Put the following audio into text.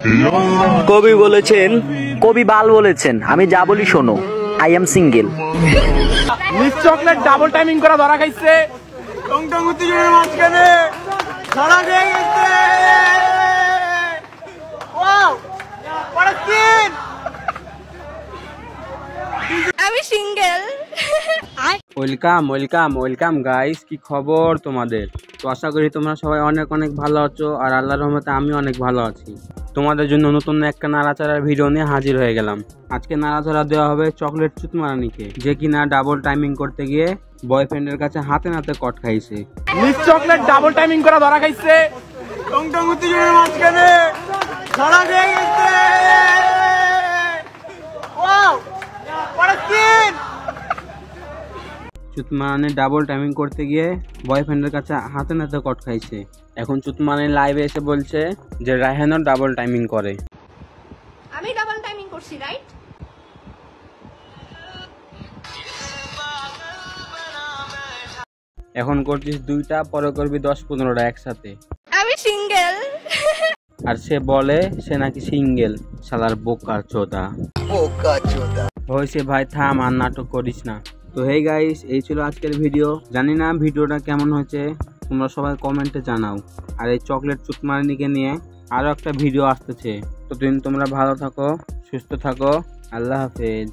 কবি বলেছেন, কবি বাল বলেছেন, আমি যা বলি শোনো, I am single. Miss chocolate double timing করা ধরা খাইছে। টং টং উত্তেজনার মাঝখানে ধরা খেয়ে গেছে। Wow, what a scene! আমি single. Welcome welcome welcome guys, কি খবর তোমাদের? তো আশা করি তোমরা সবাই অনেক অনেক ভালো আছো, আর আল্লাহর রহমতে আমি অনেক ভালো আছি। তোমাদের জন্য নতুন একটা নাড়াচাড়ার ভিডিও নিয়ে হাজির হয়ে গেলাম। আজকে নাড়াচাড়া দেওয়া হবে চকলেট চুতমারানিকে, যে কিনা ডাবল টাইমিং করতে গিয়ে বয়ফ্রেন্ডের কাছে হাতে নাতে কট খাইছে। মিস চকলেট ডাবল টাইমিং করা ধরা খাইছে। টং টং উত্তেজনার মাঝখানে ধরা খেয়ে গেছে। Wow, what a scene! চুতমারানি ডাবল টাইমিং করতে গিয়ে বয়ফ্রেন্ডের কাছে হাতে নাতে কট খাইছে। এখন চুতমারানি লাইভে এসে বলছে যে রায়হানও ডাবল টাইমিং করে। আমি ডাবল টাইমিং করছি, রাইট? এখন করছিস দুইটা, পরে করবি 10-15টা একসাথে। আমি সিঙ্গেল। আর সে বলে সে নাকি সিঙ্গেল। শালার বোকা চোদা। হয়েছে ভাই, থাম আর নাটক করিস না। তো হেই গাইস, এই ছিল আজকের ভিডিও। জানি না ভিডিওটা কেমন হয়েছে, তোমরা সবাই কমেন্টে জানাও। আর এই চকলেট চুতমারানিকে নিয়ে আরো একটা ভিডিও আসতেছে। ততদিন তোমরা ভালো থাকো, সুস্থ থাকো। আল্লাহ হাফেজ।